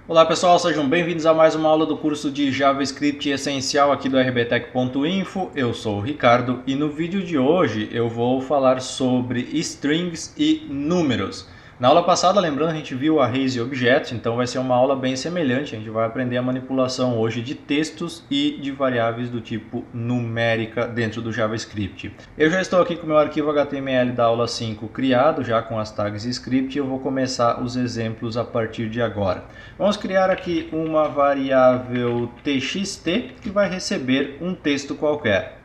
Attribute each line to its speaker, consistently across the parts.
Speaker 1: Olá pessoal, sejam bem-vindos a mais uma aula do curso de JavaScript Essencial aqui do rbtech.info. Eu sou o Ricardo e no vídeo de hoje eu vou falar sobre strings e números. Na aula passada, lembrando, a gente viu arrays e objetos, então vai ser uma aula bem semelhante. A gente vai aprender a manipulação hoje de textos e de variáveis do tipo numérica dentro do JavaScript. Eu já estou aqui com o meu arquivo HTML da aula 5 criado, já com as tags script, e eu vou começar os exemplos a partir de agora. Vamos criar aqui uma variável txt que vai receber um texto qualquer.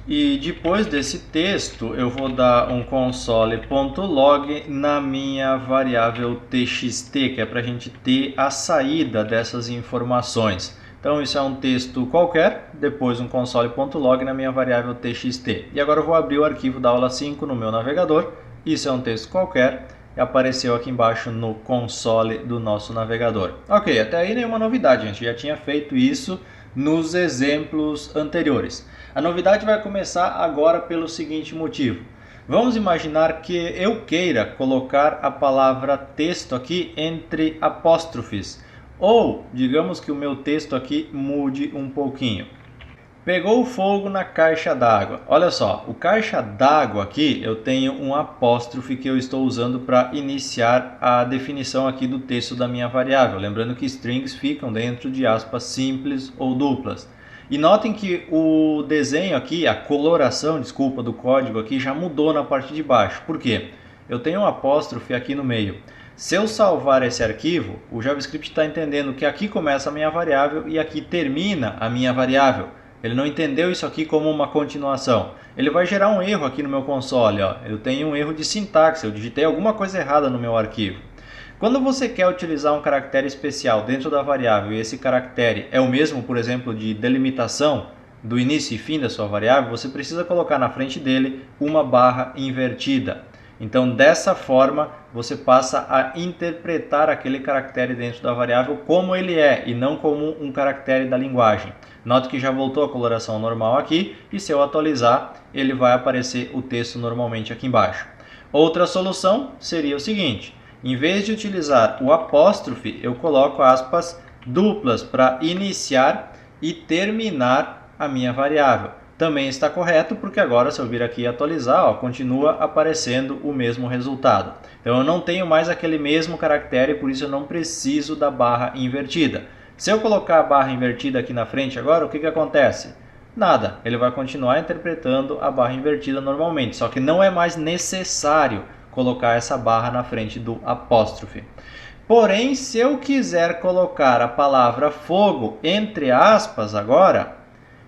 Speaker 1: E depois desse texto eu vou dar um console.log na minha variável txt, que é para a gente ter a saída dessas informações. Então isso é um texto qualquer, depois um console.log na minha variável txt. E agora eu vou abrir o arquivo da aula 5 no meu navegador. Isso é um texto qualquer, apareceu aqui embaixo no console do nosso navegador. Ok, até aí nenhuma novidade, a gente já tinha feito isso nos exemplos anteriores. A novidade vai começar agora pelo seguinte motivo. Vamos imaginar que eu queira colocar a palavra texto aqui entre apóstrofes. Ou, digamos que o meu texto aqui mude um pouquinho. Pegou fogo na caixa d'água. Olha só, o caixa d'água aqui eu tenho um apóstrofe que eu estou usando para iniciar a definição aqui do texto da minha variável. Lembrando que strings ficam dentro de aspas simples ou duplas. E notem que o desenho aqui, a coloração, desculpa, do código aqui já mudou na parte de baixo. Por quê? Eu tenho um apóstrofe aqui no meio. Se eu salvar esse arquivo, o JavaScript está entendendo que aqui começa a minha variável e aqui termina a minha variável. Ele não entendeu isso aqui como uma continuação. Ele vai gerar um erro aqui no meu console. Ó. Eu tenho um erro de sintaxe, eu digitei alguma coisa errada no meu arquivo. Quando você quer utilizar um caractere especial dentro da variável e esse caractere é o mesmo, por exemplo, de delimitação do início e fim da sua variável, você precisa colocar na frente dele uma barra invertida. Então, dessa forma, você passa a interpretar aquele caractere dentro da variável como ele é e não como um caractere da linguagem. Note que já voltou a coloração normal aqui e se eu atualizar, ele vai aparecer o texto normalmente aqui embaixo. Outra solução seria o seguinte, em vez de utilizar o apóstrofe, eu coloco aspas duplas para iniciar e terminar a minha variável. Também está correto porque agora se eu vir aqui e atualizar, ó, continua aparecendo o mesmo resultado. Então eu não tenho mais aquele mesmo caractere, por isso eu não preciso da barra invertida. Se eu colocar a barra invertida aqui na frente agora, o que acontece? Nada, ele vai continuar interpretando a barra invertida normalmente, só que não é mais necessário colocar essa barra na frente do apóstrofe. Porém, se eu quiser colocar a palavra fogo entre aspas agora,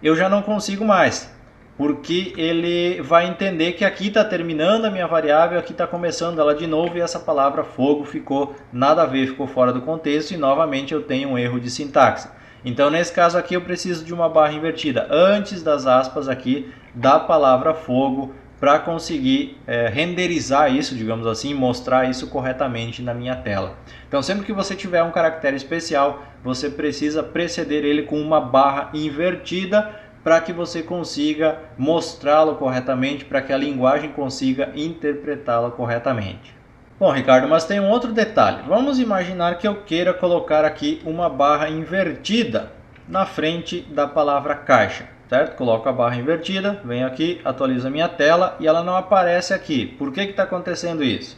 Speaker 1: eu já não consigo mais, porque ele vai entender que aqui está terminando a minha variável, aqui está começando ela de novo e essa palavra fogo ficou nada a ver, ficou fora do contexto e novamente eu tenho um erro de sintaxe. Então nesse caso aqui eu preciso de uma barra invertida antes das aspas aqui da palavra fogo para conseguir renderizar isso, digamos assim, mostrar isso corretamente na minha tela. Então sempre que você tiver um caractere especial, você precisa preceder ele com uma barra invertida para que você consiga mostrá-lo corretamente, para que a linguagem consiga interpretá-lo corretamente. Bom, Ricardo, mas tem um outro detalhe. Vamos imaginar que eu queira colocar aqui uma barra invertida na frente da palavra caixa. Certo? Coloco a barra invertida, venho aqui, atualizo a minha tela e ela não aparece aqui. Por que está acontecendo isso?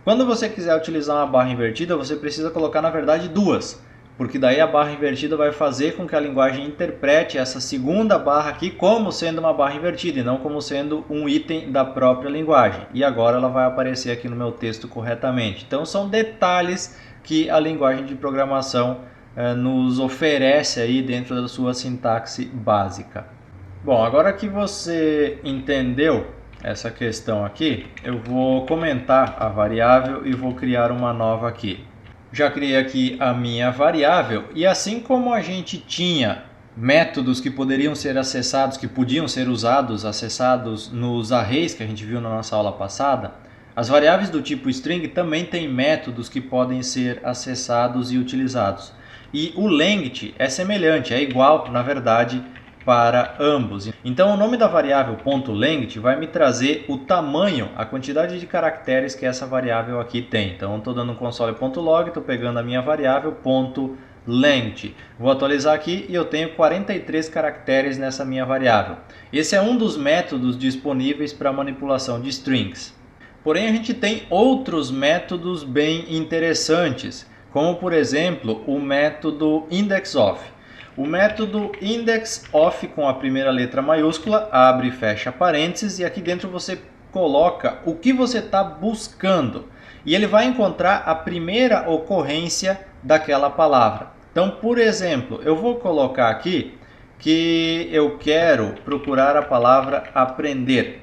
Speaker 1: Quando você quiser utilizar uma barra invertida, você precisa colocar na verdade duas. Porque daí a barra invertida vai fazer com que a linguagem interprete essa segunda barra aqui como sendo uma barra invertida e não como sendo um item da própria linguagem. E agora ela vai aparecer aqui no meu texto corretamente. Então são detalhes que a linguagem de programação nos oferece aí dentro da sua sintaxe básica. Bom, agora que você entendeu essa questão aqui, eu vou comentar a variável e vou criar uma nova aqui. Já criei aqui a minha variável e assim como a gente tinha métodos que poderiam ser acessados, que podiam ser usados, acessados nos arrays que a gente viu na nossa aula passada, as variáveis do tipo string também têm métodos que podem ser acessados e utilizados. E o length é semelhante, é igual, na verdade, para ambos. Então o nome da variável .length vai me trazer o tamanho, a quantidade de caracteres que essa variável aqui tem. Então estou dando um console.log, estou pegando a minha variável .length. Vou atualizar aqui e eu tenho 43 caracteres nessa minha variável. Esse é um dos métodos disponíveis para manipulação de strings. Porém a gente tem outros métodos bem interessantes, como por exemplo o método indexOf. O método indexOf com a primeira letra maiúscula, abre e fecha parênteses, e aqui dentro você coloca o que você está buscando. E ele vai encontrar a primeira ocorrência daquela palavra. Então, por exemplo, eu vou colocar aqui que eu quero procurar a palavra aprender.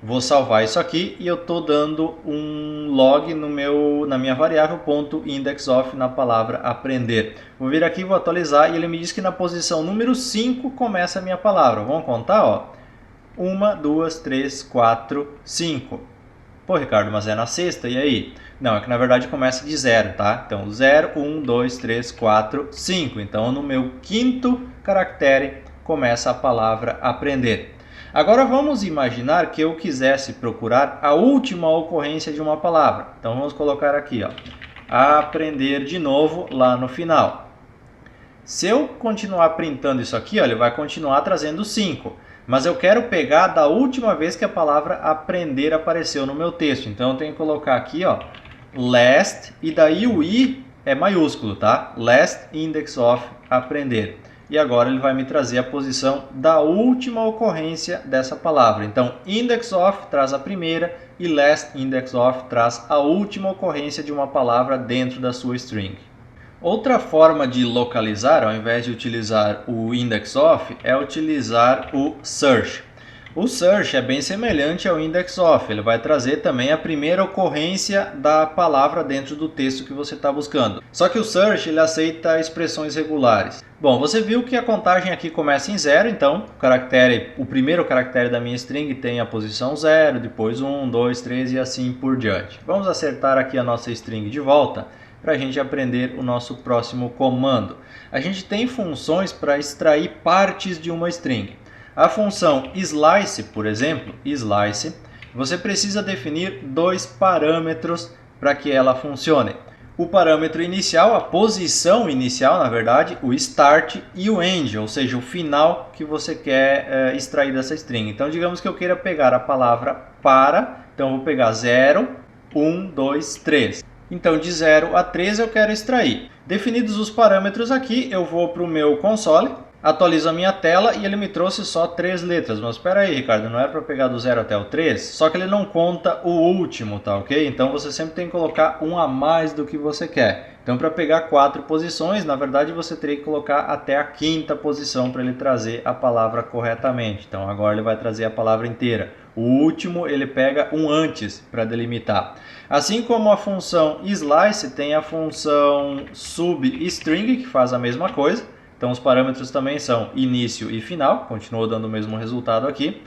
Speaker 1: Vou salvar isso aqui e eu estou dando um log na minha variável .indexOf na palavra aprender. Vou vir aqui, vou atualizar e ele me diz que na posição número 5 começa a minha palavra. Vamos contar, ó. 1, 2, 3, 4, 5. Pô, Ricardo, mas é na sexta, e aí? Não, é que na verdade começa de 0, tá? Então 0, 1, 2, 3, 4, 5. Então no meu quinto caractere começa a palavra aprender. Agora vamos imaginar que eu quisesse procurar a última ocorrência de uma palavra. Então vamos colocar aqui, ó, aprender de novo lá no final. Se eu continuar printando isso aqui, ó, ele vai continuar trazendo 5. Mas eu quero pegar da última vez que a palavra aprender apareceu no meu texto. Então eu tenho que colocar aqui, ó, last, e daí o i é maiúsculo, tá? Last index of aprender. E agora ele vai me trazer a posição da última ocorrência dessa palavra. Então, index of traz a primeira e last index of traz a última ocorrência de uma palavra dentro da sua string. Outra forma de localizar, ao invés de utilizar o index of, é utilizar o search. O search é bem semelhante ao index of, ele vai trazer também a primeira ocorrência da palavra dentro do texto que você está buscando. Só que o search ele aceita expressões regulares. Bom, você viu que a contagem aqui começa em 0, então o primeiro caractere da minha string tem a posição 0, depois 1, 2, 3 e assim por diante. Vamos acertar aqui a nossa string de volta para a gente aprender o nosso próximo comando. A gente tem funções para extrair partes de uma string. A função slice, por exemplo, slice, você precisa definir dois parâmetros para que ela funcione. O parâmetro inicial, a posição inicial, na verdade, o start e o end, ou seja, o final que você quer extrair dessa string. Então, digamos que eu queira pegar a palavra para, então eu vou pegar 0, 1, 2, 3. Então, de 0 a 3 eu quero extrair. Definidos os parâmetros aqui, eu vou para o meu console, atualizo a minha tela e ele me trouxe só 3 letras. Mas espera aí, Ricardo, não era para pegar do 0 até o 3? Só que ele não conta o último, tá ok? Então você sempre tem que colocar um a mais do que você quer. Então para pegar 4 posições, na verdade você teria que colocar até a 5ª posição para ele trazer a palavra corretamente. Então agora ele vai trazer a palavra inteira. O último ele pega um antes para delimitar. Assim como a função slice tem a função substring que faz a mesma coisa. Então os parâmetros também são início e final, continua dando o mesmo resultado aqui.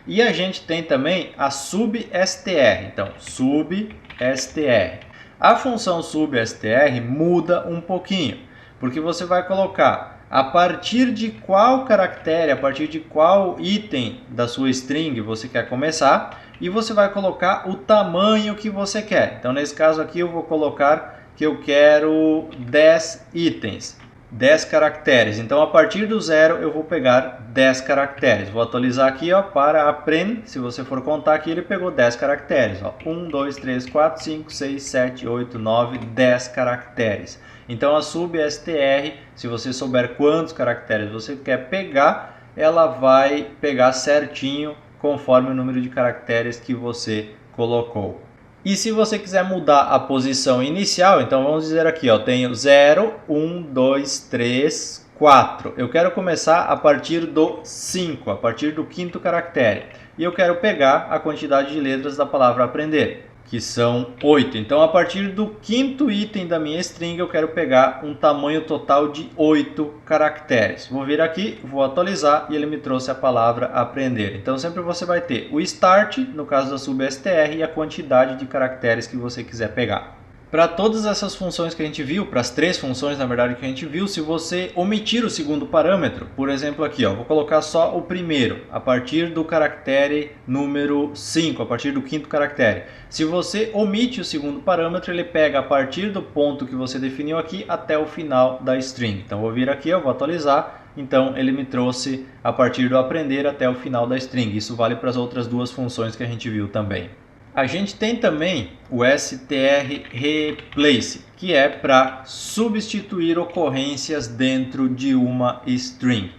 Speaker 1: E a gente tem também a substr, então substr. A função substr muda um pouquinho, porque você vai colocar a partir de qual caractere, a partir de qual item da sua string você quer começar, e você vai colocar o tamanho que você quer. Então nesse caso aqui eu vou colocar que eu quero 10 itens. 10 caracteres. Então, a partir do 0 eu vou pegar 10 caracteres. Vou atualizar aqui, ó, para aprend. Se você for contar aqui, ele pegou 10 caracteres. Ó. 1, 2, 3, 4, 5, 6, 7, 8, 9, 10 caracteres. Então, a substr, se você souber quantos caracteres você quer pegar, ela vai pegar certinho conforme o número de caracteres que você colocou. E se você quiser mudar a posição inicial, então vamos dizer aqui, ó, tenho 0, 1, 2, 3, 4. Eu quero começar a partir do 5, a partir do 5º caractere. E eu quero pegar a quantidade de letras da palavra aprender, que são 8. Então, a partir do 5º item da minha string, eu quero pegar um tamanho total de 8 caracteres. Vou vir aqui, vou atualizar e ele me trouxe a palavra aprender. Então, sempre você vai ter o start, no caso da substr, e a quantidade de caracteres que você quiser pegar. Para todas essas funções que a gente viu, para as 3 funções na verdade que a gente viu, se você omitir o segundo parâmetro, por exemplo aqui, ó, vou colocar só o primeiro, a partir do caractere número 5, a partir do 5º caractere. Se você omite o segundo parâmetro, ele pega a partir do ponto que você definiu aqui até o final da string. Então vou vir aqui, eu vou atualizar, então ele me trouxe a partir do aprender até o final da string. Isso vale para as outras 2 funções que a gente viu também. A gente tem também o strReplace, que é para substituir ocorrências dentro de uma string.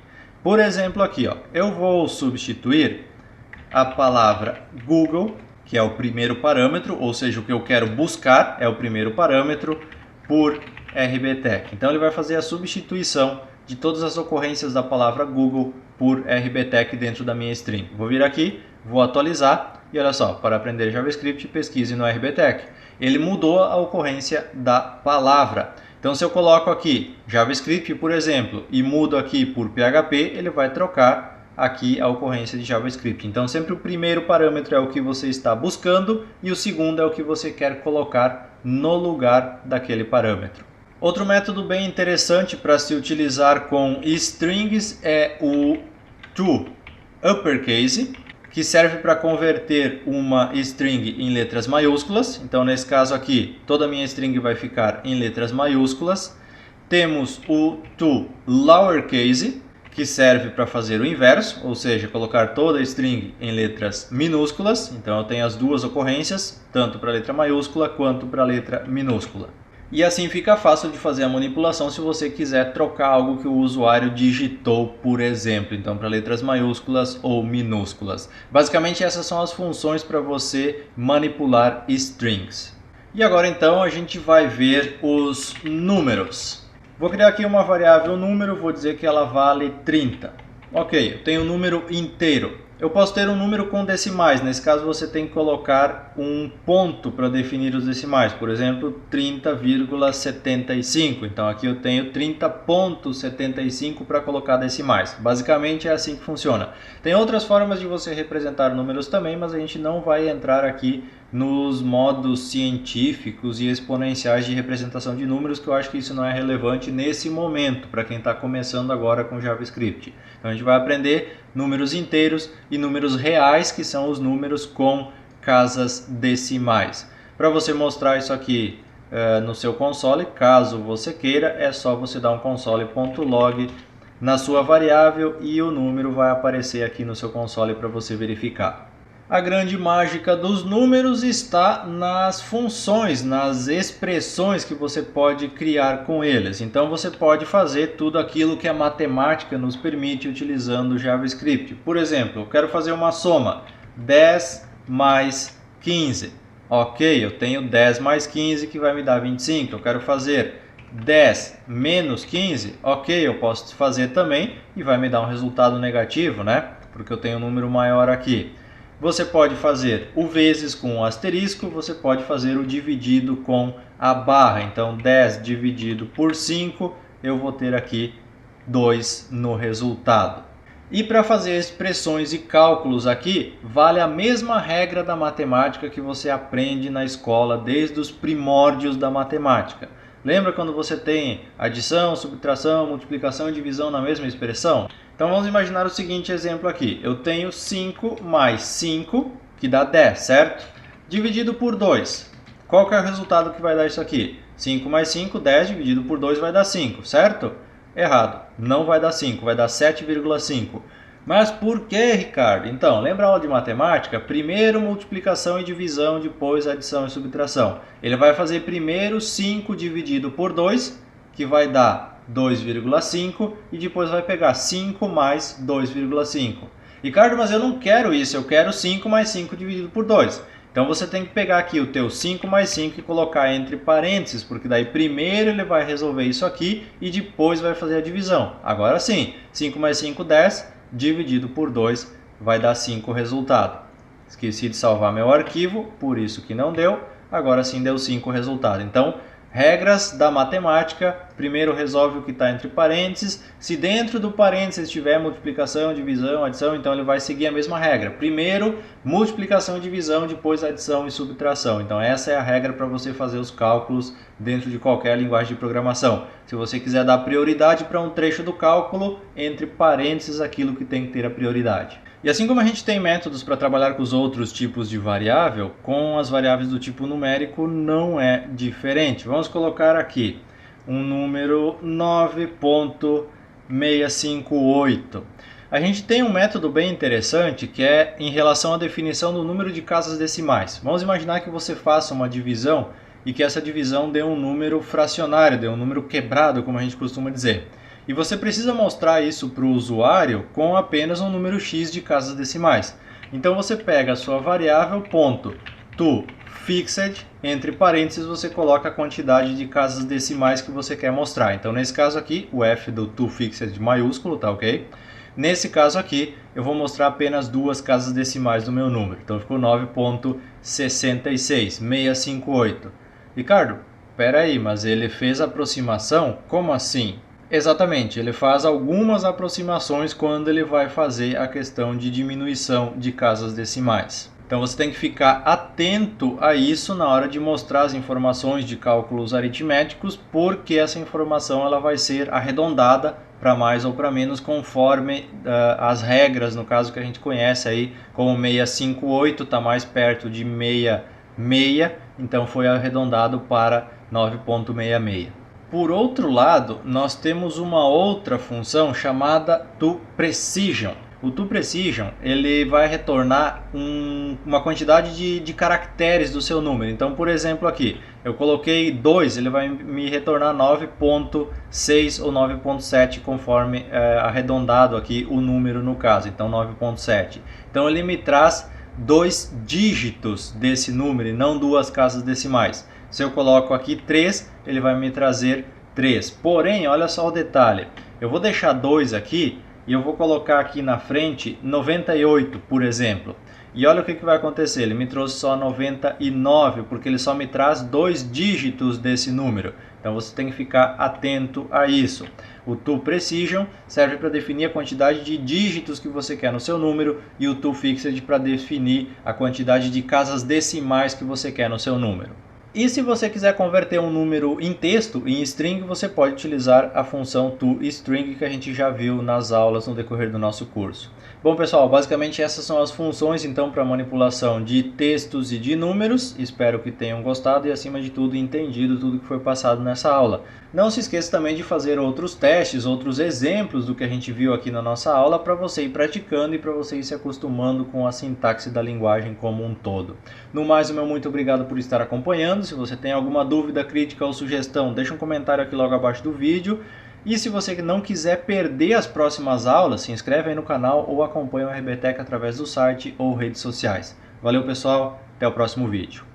Speaker 1: Por exemplo aqui, ó, eu vou substituir a palavra Google, que é o primeiro parâmetro, ou seja, o que eu quero buscar é o primeiro parâmetro, por RBTech. Então ele vai fazer a substituição de todas as ocorrências da palavra Google por RBTech dentro da minha string. Vou vir aqui, vou atualizar. E olha só, para aprender JavaScript, pesquise no RBTech. Ele mudou a ocorrência da palavra. Então, se eu coloco aqui JavaScript, por exemplo, e mudo aqui por PHP, ele vai trocar aqui a ocorrência de JavaScript. Então, sempre o primeiro parâmetro é o que você está buscando e o segundo é o que você quer colocar no lugar daquele parâmetro. Outro método bem interessante para se utilizar com strings é o toUppercase, que serve para converter uma string em letras maiúsculas. Então, nesse caso aqui, toda a minha string vai ficar em letras maiúsculas. Temos o toLowercase, que serve para fazer o inverso, ou seja, colocar toda a string em letras minúsculas. Então, eu tenho as 2 ocorrências, tanto para a letra maiúscula quanto para a letra minúscula. E assim fica fácil de fazer a manipulação se você quiser trocar algo que o usuário digitou, por exemplo. Então, para letras maiúsculas ou minúsculas. Basicamente, essas são as funções para você manipular strings. E agora, então, a gente vai ver os números. Vou criar aqui uma variável número, vou dizer que ela vale 30. Ok, eu tenho um número inteiro. Eu posso ter um número com decimais, nesse caso você tem que colocar um ponto para definir os decimais, por exemplo 30,75, então aqui eu tenho 30,75 para colocar decimais, basicamente é assim que funciona. Tem outras formas de você representar números também, mas a gente não vai entrar aqui nos modos científicos e exponenciais de representação de números, que eu acho que isso não é relevante nesse momento, para quem está começando agora com JavaScript. Então a gente vai aprender números inteiros e números reais, que são os números com casas decimais. Para você mostrar isso aqui no seu console, caso você queira, é só você dar um console.log na sua variável e o número vai aparecer aqui no seu console para você verificar. A grande mágica dos números está nas funções, nas expressões que você pode criar com eles. Então você pode fazer tudo aquilo que a matemática nos permite utilizando o JavaScript. Por exemplo, eu quero fazer uma soma, 10 mais 15. Ok, eu tenho 10 mais 15 que vai me dar 25. Eu quero fazer 10 menos 15. Ok, eu posso fazer também e vai me dar um resultado negativo, né? Porque eu tenho um número maior aqui. Você pode fazer o vezes com o asterisco, você pode fazer o dividido com a barra. Então 10 dividido por 5, eu vou ter aqui 2 no resultado. E para fazer expressões e cálculos aqui, vale a mesma regra da matemática que você aprende na escola desde os primórdios da matemática. Lembra quando você tem adição, subtração, multiplicação e divisão na mesma expressão? Então vamos imaginar o seguinte exemplo aqui. Eu tenho 5 mais 5, que dá 10, certo? Dividido por 2. Qual que é o resultado que vai dar isso aqui? 5 mais 5, 10, dividido por 2 vai dar 5, certo? Errado, não vai dar 5, vai dar 7,5. Mas por que, Ricardo? Então, lembra a aula de matemática? Primeiro multiplicação e divisão, depois adição e subtração. Ele vai fazer primeiro 5 dividido por 2, que vai dar 2,5, e depois vai pegar 5 mais 2,5. Ricardo, mas eu não quero isso, eu quero 5 mais 5 dividido por 2. Então você tem que pegar aqui o teu 5 mais 5 e colocar entre parênteses, porque daí primeiro ele vai resolver isso aqui e depois vai fazer a divisão. Agora sim, 5 mais 5, 10, dividido por 2 vai dar 5 o resultado. Esqueci de salvar meu arquivo, por isso que não deu. Agora sim deu 5 o resultado. Então, Regras da matemática, primeiro resolve o que está entre parênteses. Se dentro do parênteses tiver multiplicação, divisão, adição, então ele vai seguir a mesma regra. Primeiro, multiplicação e divisão, depois adição e subtração. Então essa é a regra para você fazer os cálculos dentro de qualquer linguagem de programação. Se você quiser dar prioridade para um trecho do cálculo, entre parênteses aquilo que tem que ter a prioridade. E assim como a gente tem métodos para trabalhar com os outros tipos de variável, com as variáveis do tipo numérico não é diferente. Vamos colocar aqui um número 9.658. A gente tem um método bem interessante que é em relação à definição do número de casas decimais. Vamos imaginar que você faça uma divisão e que essa divisão dê um número fracionário, dê um número quebrado, como a gente costuma dizer. E você precisa mostrar isso para o usuário com apenas um número x de casas decimais. Então você pega a sua variável toFixed, entre parênteses você coloca a quantidade de casas decimais que você quer mostrar. Então nesse caso aqui, o f do toFixed maiúsculo, tá ok? Nesse caso aqui, eu vou mostrar apenas duas casas decimais do meu número. Então ficou 9.66658. Ricardo, espera aí, mas ele fez aproximação? Como assim? Exatamente, ele faz algumas aproximações quando ele vai fazer a questão de diminuição de casas decimais. Então você tem que ficar atento a isso na hora de mostrar as informações de cálculos aritméticos, porque essa informação ela vai ser arredondada para mais ou para menos conforme as regras, no caso que a gente conhece aí, como 658 está mais perto de 66, então foi arredondado para 9.66. Por outro lado, nós temos uma outra função chamada toPrecision. O toPrecision ele vai retornar uma quantidade de caracteres do seu número. Então, por exemplo, aqui eu coloquei 2, ele vai me retornar 9.6 ou 9.7 conforme arredondado aqui o número no caso. Então, 9.7. Então, ele me traz 2 dígitos desse número e não duas casas decimais. Se eu coloco aqui 3, ele vai me trazer 3. Porém, olha só o detalhe. Eu vou deixar 2 aqui e eu vou colocar aqui na frente 98, por exemplo. E olha o que vai acontecer. Ele me trouxe só 99, porque ele só me traz 2 dígitos desse número. Então você tem que ficar atento a isso. O toPrecision serve para definir a quantidade de dígitos que você quer no seu número e o toFixed para definir a quantidade de casas decimais que você quer no seu número. E se você quiser converter um número em texto, em string, você pode utilizar a função toString que a gente já viu nas aulas no decorrer do nosso curso. Bom pessoal, basicamente essas são as funções então para manipulação de textos e de números. Espero que tenham gostado e acima de tudo entendido tudo que foi passado nessa aula. Não se esqueça também de fazer outros testes, outros exemplos do que a gente viu aqui na nossa aula para você ir praticando e para você ir se acostumando com a sintaxe da linguagem como um todo. No mais, o meu muito obrigado por estar acompanhando. Se você tem alguma dúvida, crítica ou sugestão, deixa um comentário aqui logo abaixo do vídeo. E se você não quiser perder as próximas aulas, se inscreve aí no canal ou acompanha o RBTech através do site ou redes sociais. Valeu pessoal, até o próximo vídeo.